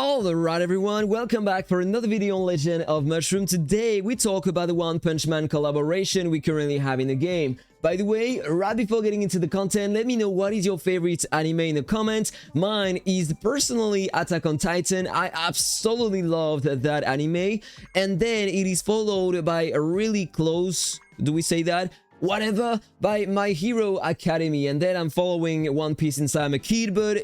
Alright everyone, welcome back for another video on Legend of Mushroom. Today we talk about the One Punch Man collaboration we currently have in the game. By the way, right before getting into the content, let me know what is your favorite anime in the comments. Mine is personally Attack on Titan. I absolutely loved that anime. And then it is followed by a really close, do we say that? Whatever, by My Hero Academia, and then I'm following One Piece since I'm a kid, but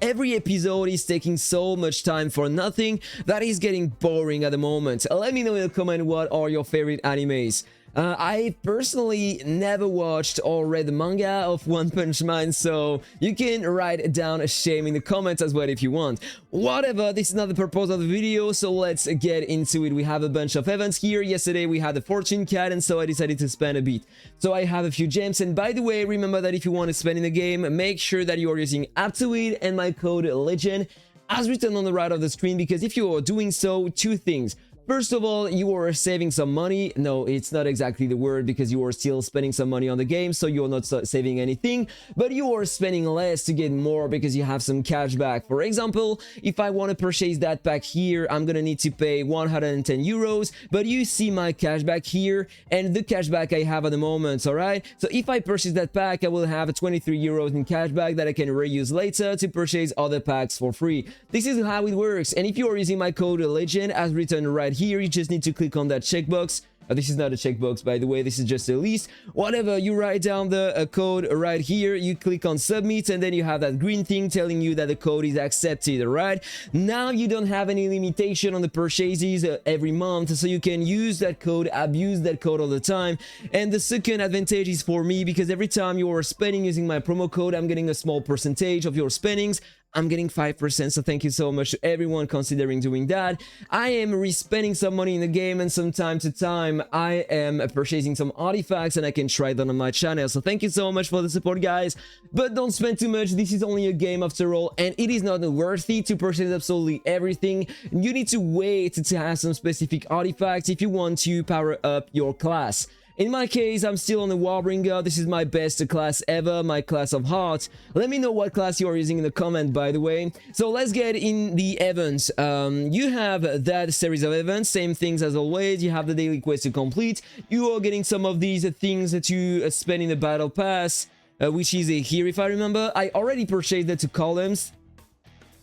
every episode is taking so much time for nothing that is getting boring at the moment. Let me know in the comment what are your favorite animes. I personally never watched or read the manga of One Punch Man, so you can write down a shame in the comments as well if you want. Whatever, this is not the purpose of the video, so let's get into it. We have a bunch of events here. Yesterday we had the fortune cat, and so I decided to spend a bit. So I have a few gems, and by the way, remember that if you want to spend in the game, make sure that you are using Aptoide and my code LEGEND as written on the right of the screen, because if you are doing so, two things. First of all, you are saving some money. No, it's not exactly the word, because you are still spending some money on the game, so you're not saving anything, but you are spending less to get more because you have some cash back. For example, if I want to purchase that pack here, I'm gonna need to pay 110 euros, but you see my cash back here and the cash back I have at the moment, alright? So if I purchase that pack, I will have 23 euros in cash back that I can reuse later to purchase other packs for free. This is how it works, and if you are using my code LEGEND as written right here, you just need to click on that checkbox. This is not a checkbox, by the way, this is just a list. Whatever, you write down the code right here, you click on submit, and then you have that green thing telling you that the code is accepted. Right now you don't have any limitation on the purchases every month, so you can use that code, abuse that code all the time. And the second advantage is for me, because every time you are spending using my promo code, I'm getting a small percentage of your spendings. I'm getting 5%, so thank you so much to everyone considering doing that. I am re-spending some money in the game, and from time to time I am purchasing some artifacts and I can try them on my channel, so thank you so much for the support, guys. But don't spend too much, this is only a game after all, and it is not worthy to purchase absolutely everything. You need to wait to have some specific artifacts if you want to power up your class. In my case, I'm still on the Warbringer. This is my best class ever, my class of heart. Let me know what class you are using in the comment, by the way. So let's get in the events. You have that series of events, same things as always. You have the daily quest to complete. You are getting some of these things that you spend in the battle pass, which is here if I remember. I already purchased the 2 columns.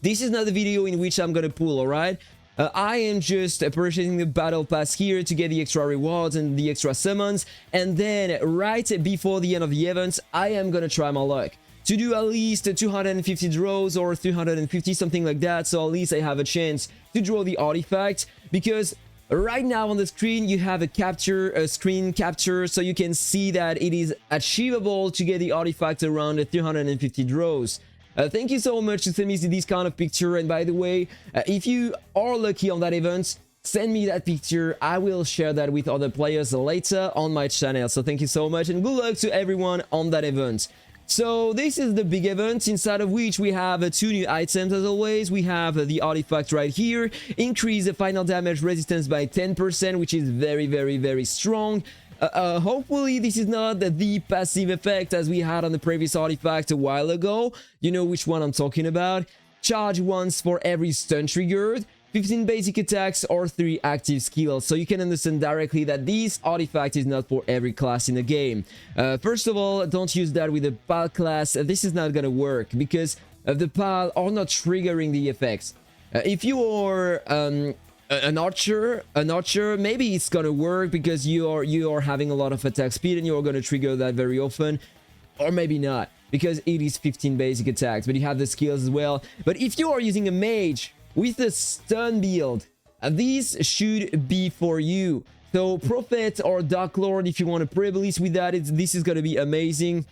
This is not the video in which I'm gonna pull, alright? I am just purchasing the battle pass here to get the extra rewards and the extra summons, and then right before the end of the events, I am gonna try my luck to do at least 250 draws or 350, something like that, so at least I have a chance to draw the artifact, because right now on the screen you have a screen capture, so you can see that it is achievable to get the artifact around 350 draws. Thank you so much to send me this kind of picture, and by the way, if you are lucky on that event, send me that picture. I will share that with other players later on my channel, so thank you so much and good luck to everyone on that event. So this is the big event, inside of which we have 2 new items as always. We have the artifact right here, increase the final damage resistance by 10%, which is very strong. Hopefully this is not the passive effect as we had on the previous artifact a while ago. You know which one I'm talking about. Charge once for every stun triggered, 15 basic attacks or 3 active skills, so you can understand directly that this artifact is not for every class in the game. First of all, don't use that with the PAL class. This is not gonna work because the PAL are not triggering the effects. If you are an archer, maybe it's gonna work because you are having a lot of attack speed and you're gonna trigger that very often, or maybe not because it is 15 basic attacks, but you have the skills as well. But if you are using a mage with a stun build, these should be for you. So Prophet or Dark Lord, if you want to pre-blitz with that, this is gonna be amazing.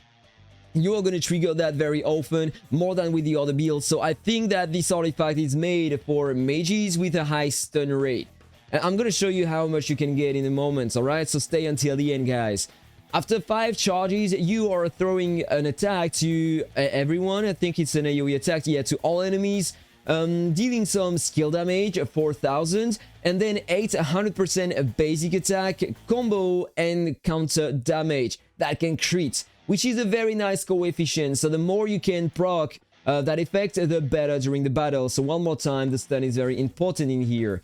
You are going to trigger that very often, more than with the other builds. So I think that this artifact is made for mages with a high stun rate. And I'm going to show you how much you can get in a moment, alright? So stay until the end, guys. After 5 charges, you are throwing an attack to everyone. I think it's an AoE attack, yeah, to all enemies. Dealing some skill damage, 4000, and then 800% basic attack, combo, and counter damage that can crit, which is a very nice coefficient. So the more you can proc that effect, the better during the battle. So one more time, the stun is very important in here.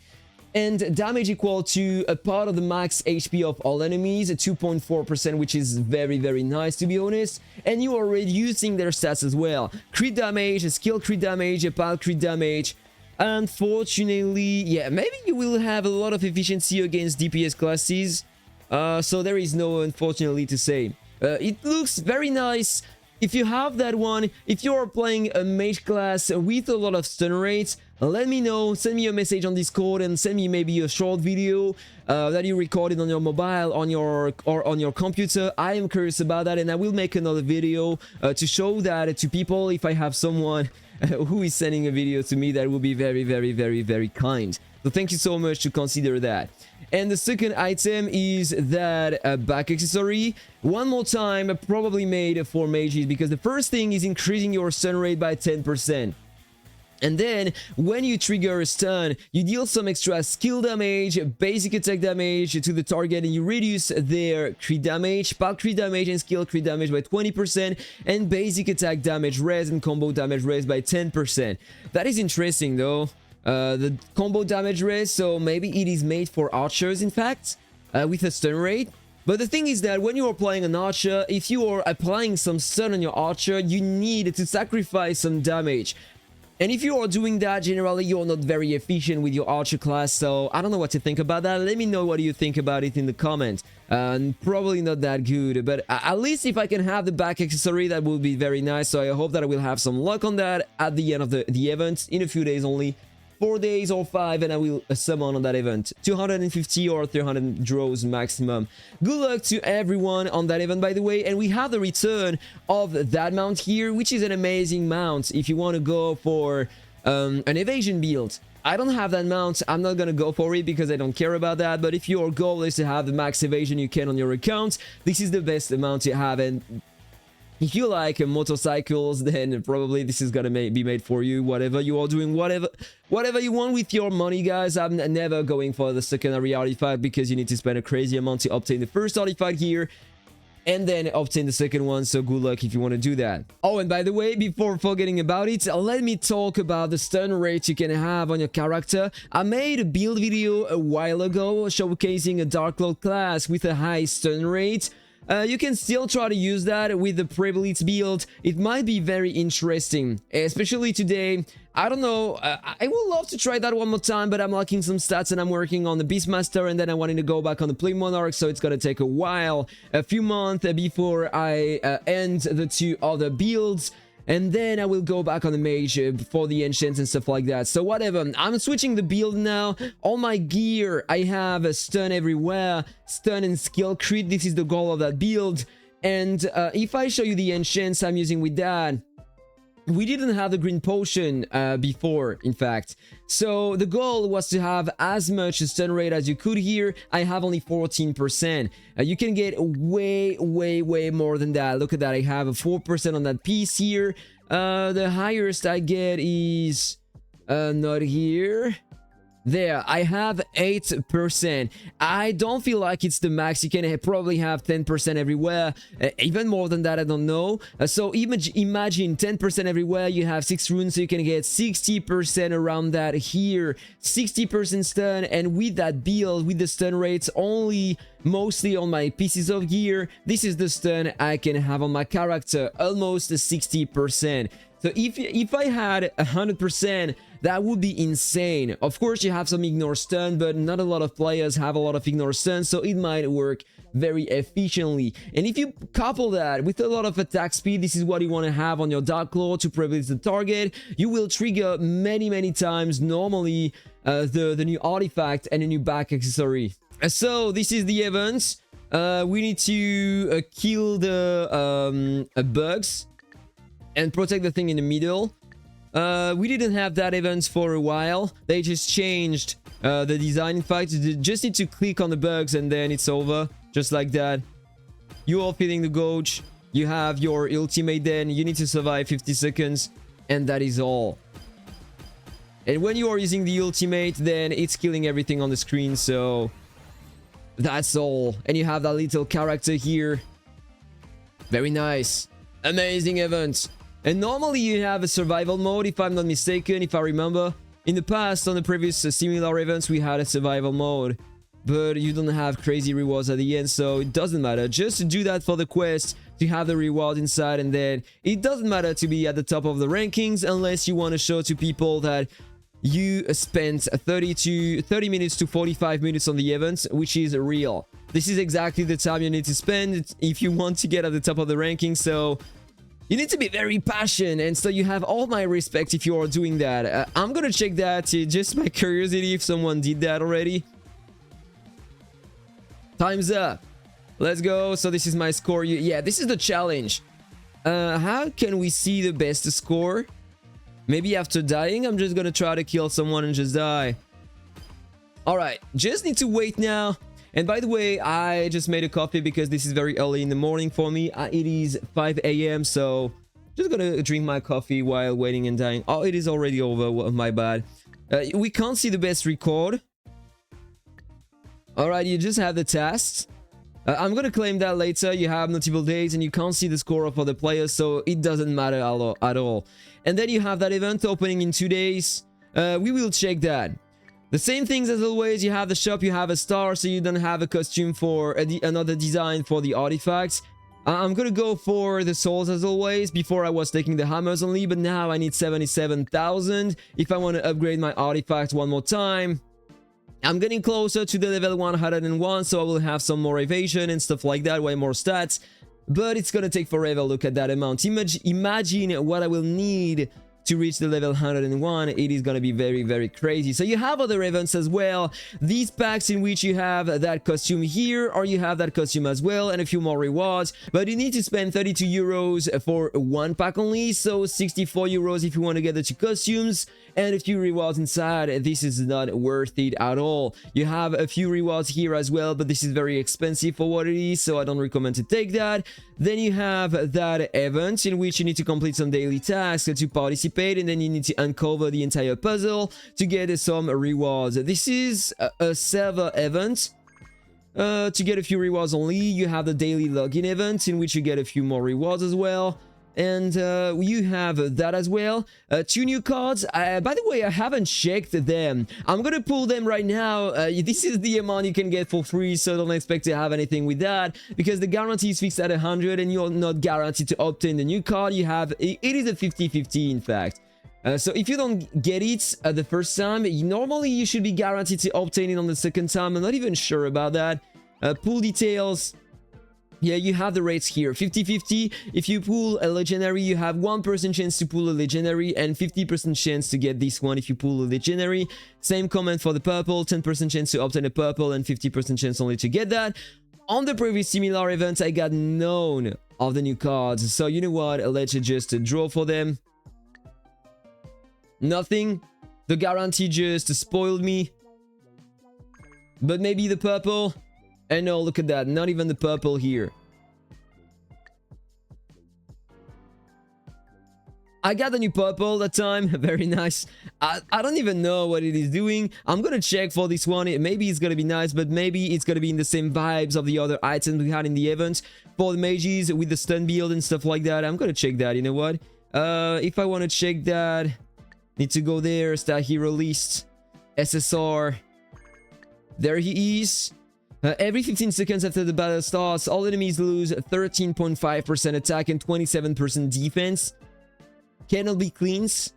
And damage equal to a part of the max HP of all enemies, 2.4%, which is very, very nice, to be honest. And you are reducing their stats as well. Crit damage, skill crit damage, pal crit damage. Unfortunately, yeah, maybe you will have a lot of efficiency against DPS classes. So there is no unfortunately to say. It looks very nice. If you have that one, if you're playing a mage class with a lot of stun rates, let me know, send me a message on Discord and send me maybe a short video that you recorded on your mobile, on your computer. I am curious about that, and I will make another video to show that to people. If I have someone who is sending a video to me, that will be very, very, very, very kind. So thank you so much to consider that. And the second item is that back accessory. One more time, probably made for mages, because the first thing is increasing your stun rate by 10%. And then, when you trigger a stun, you deal some extra skill damage, basic attack damage to the target, and you reduce their crit damage, pal crit damage, and skill crit damage by 20%, and basic attack damage res and combo damage res by 10%. That is interesting, though. The combo damage res, so maybe it is made for archers, in fact, with a stun rate. But the thing is that when you are playing an archer, if you are applying some stun on your archer, you need to sacrifice some damage. And if you are doing that, generally you're not very efficient with your archer class, so I don't know what to think about that. Let me know what you think about it in the comments. Probably not that good, but at least if I can have the back accessory, that will be very nice. So I hope that I will have some luck on that at the end of the event, in a few days only. 4 days or 5, and I will summon on that event. 250 or 300 draws maximum. Good luck to everyone on that event, by the way. And we have the return of that mount here, which is an amazing mount if you want to go for an evasion build. I don't have that mount. I'm not gonna go for it because I don't care about that. But if your goal is to have the max evasion you can on your account, this is the best amount you have. And if you like motorcycles, then probably this is gonna be made for you. Whatever you are doing, whatever you want with your money, guys. I'm never going for the secondary artifact because you need to spend a crazy amount to obtain the first artifact here and then obtain the second one. So good luck if you want to do that. Oh, and by the way, before forgetting about it, let me talk about the stun rate you can have on your character. I made a build video a while ago showcasing a Dark Lord class with a high stun rate. You can still try to use that with the pre-blitz build. It might be very interesting, especially today. I don't know, I would love to try that one more time, but I'm lacking some stats and I'm working on the Beastmaster, and then I wanted to go back on the Plague Monarch, so it's gonna take a while, a few months before I end the two other builds. And then I will go back on the mage for the ancients and stuff like that. So whatever, I'm switching the build now. All my gear, I have a stun everywhere. Stun and skill crit, this is the goal of that build. And if I show you the ancients I'm using with that, we didn't have the green potion before, in fact. So the goal was to have as much stun rate as you could here. I have only 14%. You can get way more than that. Look at that. I have a 4% on that piece here. The highest I get is not here. There, I have 8%. I don't feel like it's the max. You can probably have 10% everywhere. Even more than that, I don't know. So imagine 10% everywhere. You have 6 runes, so you can get 60% around that here. 60% stun, and with that build, with the stun rates only mostly on my pieces of gear, this is the stun I can have on my character, almost 60%. So if I had 100%, that would be insane. Of course, you have some ignore stun, but not a lot of players have a lot of ignore stun, so it might work very efficiently. And if you couple that with a lot of attack speed, this is what you want to have on your Dark Lord to privilege the target. You will trigger many times normally the new artifact and a new back accessory. So this is the event. We need to kill the bugs and protect the thing in the middle. We didn't have that event for a while. They just changed the design. In fact, you just need to click on the bugs and then it's over. Just like that. You are feeling the gauge. You have your ultimate then. You need to survive 50 seconds. And that is all. And when you are using the ultimate, then it's killing everything on the screen. So that's all. And you have that little character here. Very nice. Amazing event. And normally you have a survival mode, if I'm not mistaken, if I remember. In the past, on the previous similar events, we had a survival mode. But you don't have crazy rewards at the end, so it doesn't matter. Just do that for the quest, to have the reward inside, and then it doesn't matter to be at the top of the rankings unless you want to show to people that you spent 30 minutes to 45 minutes on the event, which is real. This is exactly the time you need to spend if you want to get at the top of the rankings, so you need to be very passionate, and so you have all my respect if you are doing that. I'm gonna check that, just by curiosity, if someone did that already. Time's up. Let's go. So this is my score. Yeah, this is the challenge. How can we see the best score? Maybe after dying, I'm just gonna try to kill someone and just die. Alright, just need to wait now. And by the way, I just made a coffee because this is very early in the morning for me. It is 5 a.m. So just gonna drink my coffee while waiting and dying. Oh, it is already over. My bad. We can't see the best record. Alright, you just have the tasks. I'm gonna claim that later. You have multiple days and you can't see the score of other players, so it doesn't matter at all. And then you have that event opening in 2 days. We will check that. The same things as always. You have the shop, you have a star, so you don't have a costume for another design for the artifacts. I'm gonna go for the souls as always. Before I was taking the hammers only, but now I need 77,000 if I want to upgrade my artifact one more time. I'm getting closer to the level 101, so I will have some more evasion and stuff like that, way more stats. But it's gonna take forever. Look at that amount. Imagine what I will need to reach the level 101. It is gonna be very, very crazy. So you have other events as well. These packs in which you have that costume here, or you have that costume as well, and a few more rewards. But you need to spend 32 euros for one pack only, so 64 euros if you want to get the 2 costumes, and a few rewards inside. This is not worth it at all. You have a few rewards here as well, but this is very expensive for what it is, so I don't recommend to take that. Then you have that event in which you need to complete some daily tasks to participate, and then you need to uncover the entire puzzle to get some rewards. This is a server event. To get a few rewards only. You have the daily login event in which you get a few more rewards as well. And you have that as well. 2 new cards. By the way, I haven't checked them. I'm gonna pull them right now. This is the amount you can get for free, so don't expect to have anything with that, because the guarantee is fixed at 100 and you're not guaranteed to obtain the new card. You have it is a 50-50 in fact. So if you don't get it the first time, normally you should be guaranteed to obtain it on the second time. I'm not even sure about that. Pull details. Yeah, you have the rates here. 50-50. If you pull a legendary, you have 1% chance to pull a legendary and 50% chance to get this one if you pull a legendary. Same comment for the purple. 10% chance to obtain a purple and 50% chance only to get that. On the previous similar events, I got none of the new cards. So you know what? Let's just draw for them. Nothing. The guarantee just spoiled me. But maybe the purple. And no, look at that. Not even the purple here. I got the new purple that time. Very nice. I don't even know what it is doing. I'm gonna check for this one. Maybe it's gonna be nice, but maybe it's gonna be in the same vibes of the other items we had in the event. For the mages with the stun build and stuff like that. I'm gonna check that. You know what? If I want to check that, need to go there. Star hero list. SSR. There he is. Every 15 seconds after the battle starts, all enemies lose 13.5% attack and 27% defense. Cannot be cleans.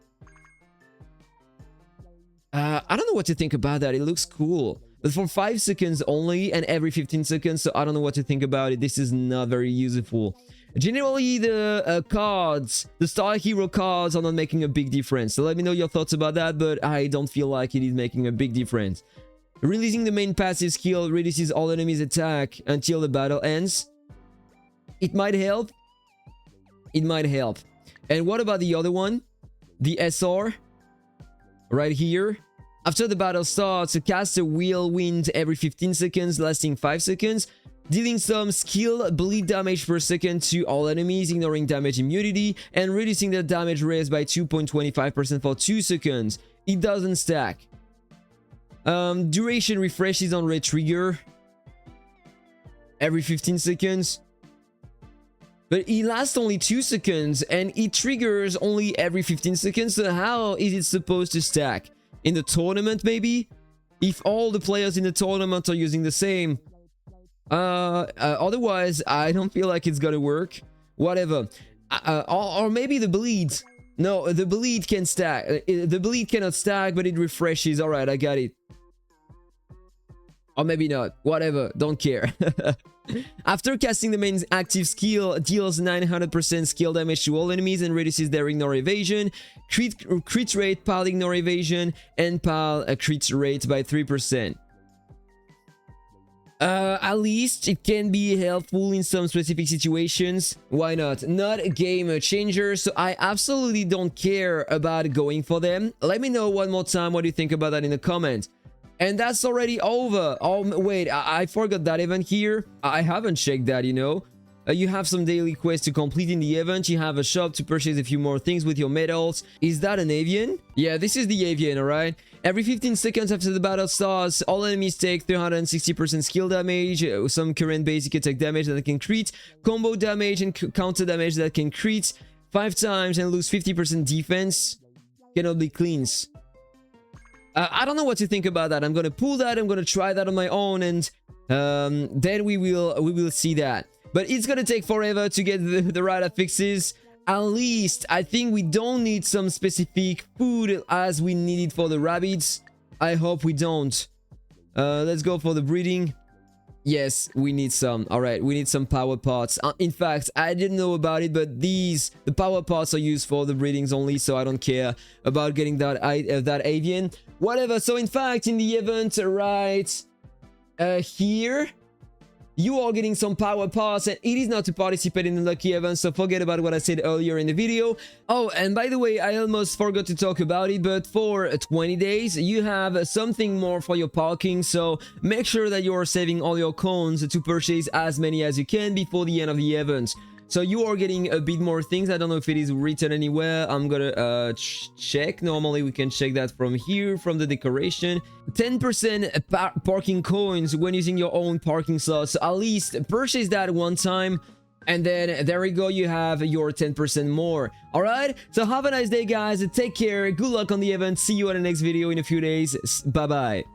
I don't know what to think about that. It looks cool. But for 5 seconds only and every 15 seconds, so I don't know what to think about it. This is not very useful. Generally, the cards, the star hero cards are not making a big difference. So let me know your thoughts about that, but I don't feel like it is making a big difference. Releasing the main passive skill reduces all enemies' attack until the battle ends. It might help. It might help. And what about the other one? The SR. Right here. After the battle starts, a caster will wind every 15 seconds, lasting 5 seconds, dealing some skill bleed damage per second to all enemies, ignoring damage immunity, and reducing the damage raised by 2.25% for 2 seconds. It doesn't stack. Duration refreshes on red trigger every 15 seconds. But it lasts only 2 seconds and it triggers only every 15 seconds. So how is it supposed to stack? In the tournament, maybe? If all the players in the tournament are using the same. Otherwise, I don't feel like it's gonna work. Whatever. Or maybe the bleed. No, the bleed can stack. The bleed cannot stack, but it refreshes. Alright, I got it. Or maybe not. Whatever. Don't care. After casting, the main active skill deals 900% skill damage to all enemies and reduces their ignore evasion, crit rate, pal ignore evasion, and pal crit rate by 3%. At least it can be helpful in some specific situations. Why not? Not a game changer, so I absolutely don't care about going for them. Let me know one more time what you think about that in the comment. And that's already over. Oh, wait, I forgot that event here. I haven't checked that, you know. You have some daily quests to complete in the event. You have a shop to purchase a few more things with your medals. Is that an Avian? Yeah, this is the Avian, alright? Every 15 seconds after the battle starts, all enemies take 360% skill damage, some current basic attack damage that can crit, combo damage and counter damage that can crit 5 times and lose 50% defense. Cannot be cleans. I don't know what to think about that. I'm gonna pull that. I'm gonna try that on my own, and then we will see that. But it's gonna take forever to get the right fixes. At least I think we don't need some specific food as we need it for the rabbits. I hope we don't. Let's go for the breeding. Yes, we need some. All right, we need some power parts. In fact, I didn't know about it, but the power parts are used for the breedings only, so I don't care about getting that Avian. Whatever. So in fact, in the event right here, you are getting some power parts, and it is not to participate in the lucky event, so forget about what I said earlier in the video. Oh, and by the way, I almost forgot to talk about it, but for 20 days you have something more for your parking, so make sure that you are saving all your coins to purchase as many as you can before the end of the event. So you are getting a bit more things. I don't know if it is written anywhere. I'm gonna check. Normally we can check that from here, from the decoration. 10% parking coins when using your own parking slots. So at least purchase that one time, and then there we go, you have your 10% more. All right, so have a nice day, guys. Take care. Good luck on the event. See you on the next video in a few days. Bye bye.